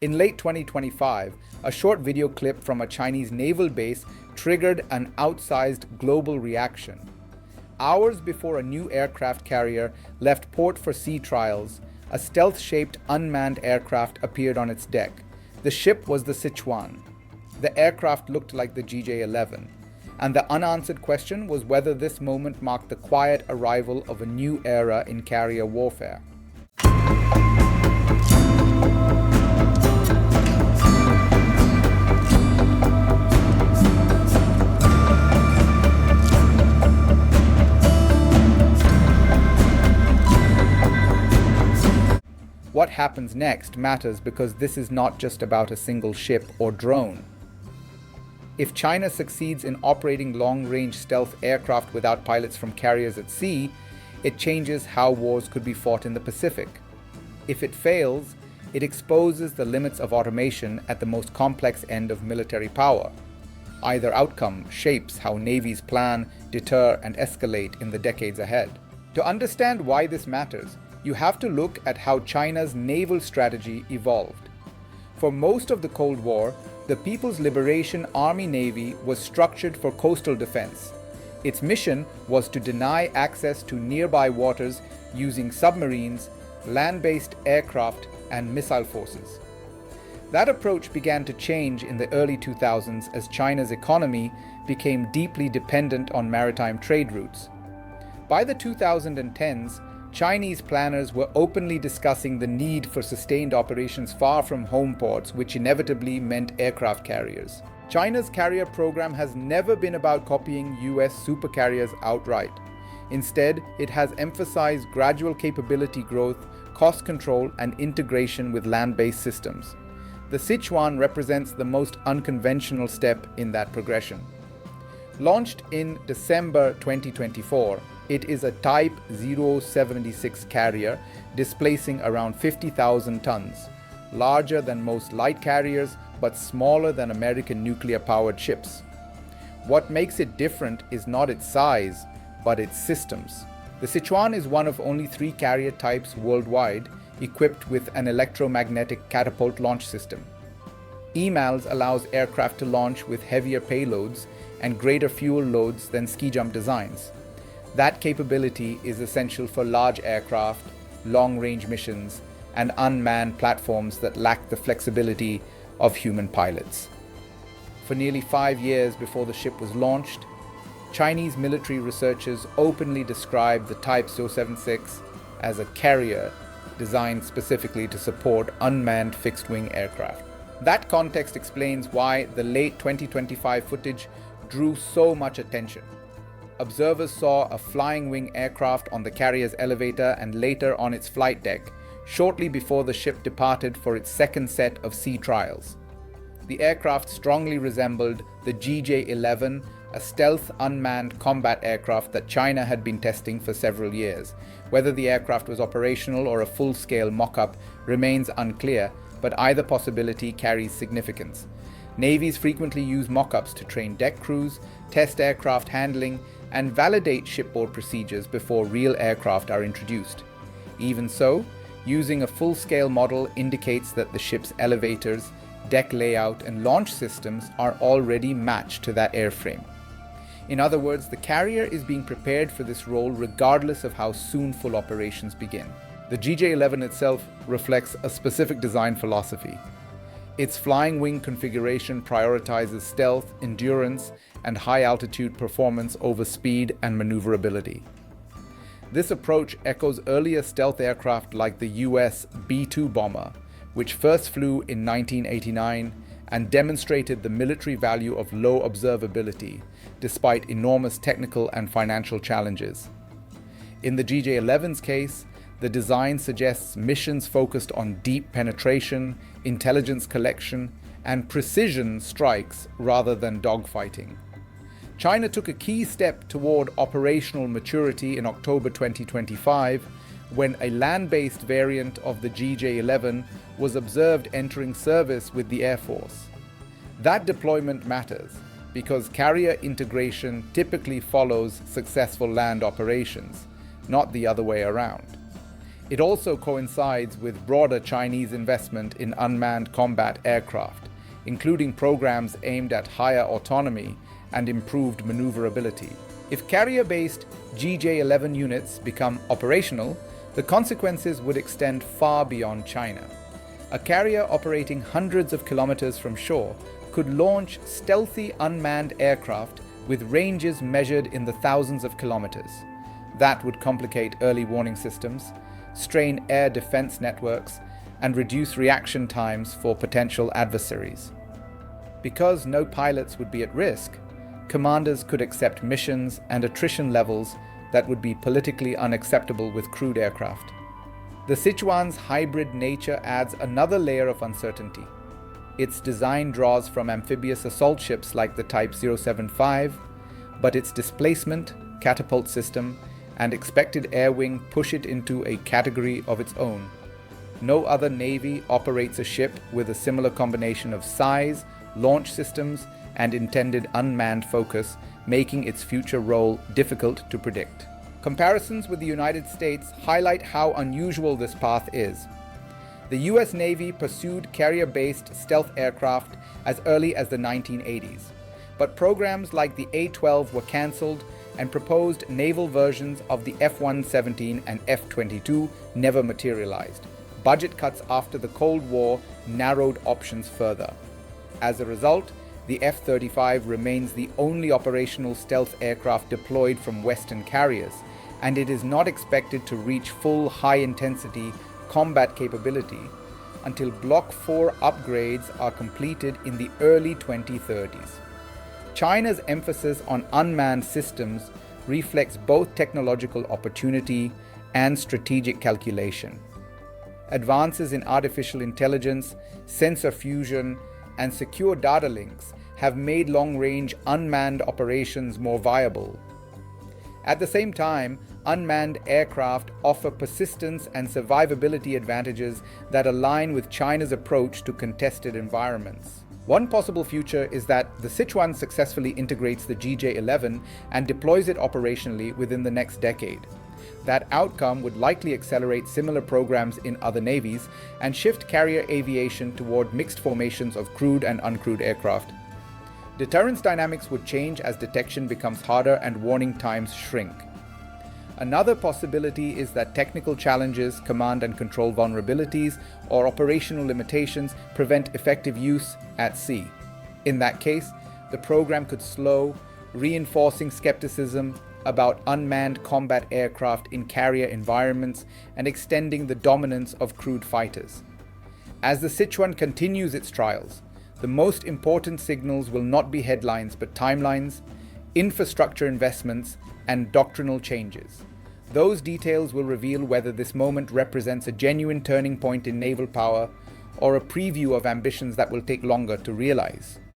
In late 2025, a short video clip from a Chinese naval base triggered an outsized global reaction. Hours before a new aircraft carrier left port for sea trials, a stealth-shaped unmanned aircraft appeared on its deck. The ship was the Sichuan. The aircraft looked like the GJ-11, and the unanswered question was whether this moment marked the quiet arrival of a new era in carrier warfare. What happens next matters because this is not just about a single ship or drone. If China succeeds in operating long-range stealth aircraft without pilots from carriers at sea, it changes how wars could be fought in the Pacific. If it fails, it exposes the limits of automation at the most complex end of military power. Either outcome shapes how navies plan, deter, and escalate in the decades ahead. To understand why this matters, you have to look at how China's naval strategy evolved. For most of the Cold War, the People's Liberation Army Navy was structured for coastal defense. Its mission was to deny access to nearby waters using submarines, land-based aircraft, and missile forces. That approach began to change in the early 2000s as China's economy became deeply dependent on maritime trade routes. By the 2010s, Chinese planners were openly discussing the need for sustained operations far from home ports, which inevitably meant aircraft carriers. China's carrier program has never been about copying US supercarriers outright. Instead, it has emphasized gradual capability growth, cost control, and integration with land-based systems. The Sichuan represents the most unconventional step in that progression. Launched in December 2024, it is a Type 076 carrier displacing around 50,000 tons, larger than most light carriers but smaller than American nuclear-powered ships. What makes it different is not its size, but its systems. The Sichuan is one of only 3 carrier types worldwide equipped with an electromagnetic catapult launch system. EMALS allows aircraft to launch with heavier payloads and greater fuel loads than ski jump designs. That capability is essential for large aircraft, long-range missions, and unmanned platforms that lack the flexibility of human pilots. For nearly 5 years before the ship was launched, Chinese military researchers openly described the Type 076 as a carrier designed specifically to support unmanned fixed-wing aircraft. That context explains why the late 2025 footage drew so much attention. Observers saw a flying wing aircraft on the carrier's elevator and later on its flight deck, shortly before the ship departed for its second set of sea trials. The aircraft strongly resembled the GJ-11, a stealth unmanned combat aircraft that China had been testing for several years. Whether the aircraft was operational or a full-scale mock-up remains unclear, but either possibility carries significance. Navies frequently use mock-ups to train deck crews, test aircraft handling, and validate shipboard procedures before real aircraft are introduced. Even so, using a full-scale model indicates that the ship's elevators, deck layout, and launch systems are already matched to that airframe. In other words, the carrier is being prepared for this role regardless of how soon full operations begin. The GJ-11 itself reflects a specific design philosophy. Its flying wing configuration prioritizes stealth, endurance, and high-altitude performance over speed and maneuverability. This approach echoes earlier stealth aircraft like the US B-2 bomber, which first flew in 1989 and demonstrated the military value of low observability, despite enormous technical and financial challenges. In the GJ-11's case, the design suggests missions focused on deep penetration, intelligence collection, and precision strikes rather than dogfighting. China took a key step toward operational maturity in October 2025 when a land-based variant of the GJ-11 was observed entering service with the Air Force. That deployment matters because carrier integration typically follows successful land operations, not the other way around. It also coincides with broader Chinese investment in unmanned combat aircraft, including programs aimed at higher autonomy and improved maneuverability. If carrier-based GJ-11 units become operational, the consequences would extend far beyond China. A carrier operating hundreds of kilometers from shore could launch stealthy unmanned aircraft with ranges measured in the thousands of kilometers. That would complicate early warning systems, strain air defense networks, and reduce reaction times for potential adversaries. Because no pilots would be at risk, commanders could accept missions and attrition levels that would be politically unacceptable with crewed aircraft. The Sichuan's hybrid nature adds another layer of uncertainty. Its design draws from amphibious assault ships like the Type 075, but its displacement, catapult system, and expected air wing push it into a category of its own. No other navy operates a ship with a similar combination of size, launch systems, and intended unmanned focus, making its future role difficult to predict. Comparisons with the United States highlight how unusual this path is. The US Navy pursued carrier-based stealth aircraft as early as the 1980s, but programs like the A-12 were cancelled and proposed naval versions of the F-117 and F-22 never materialized. Budget cuts after the Cold War narrowed options further. As a result, the F-35 remains the only operational stealth aircraft deployed from Western carriers, and it is not expected to reach full high-intensity combat capability until Block 4 upgrades are completed in the early 2030s. China's emphasis on unmanned systems reflects both technological opportunity and strategic calculation. Advances in artificial intelligence, sensor fusion, and secure data links have made long-range unmanned operations more viable. At the same time, unmanned aircraft offer persistence and survivability advantages that align with China's approach to contested environments. One possible future is that the Sichuan successfully integrates the GJ-11 and deploys it operationally within the next decade. That outcome would likely accelerate similar programs in other navies and shift carrier aviation toward mixed formations of crewed and uncrewed aircraft. Deterrence dynamics would change as detection becomes harder and warning times shrink. Another possibility is that technical challenges, command and control vulnerabilities, or operational limitations prevent effective use at sea. In that case, the program could slow, reinforcing skepticism about unmanned combat aircraft in carrier environments and extending the dominance of crewed fighters. As the Sichuan continues its trials, the most important signals will not be headlines but timelines, infrastructure investments, and doctrinal changes. Those details will reveal whether this moment represents a genuine turning point in naval power or a preview of ambitions that will take longer to realize.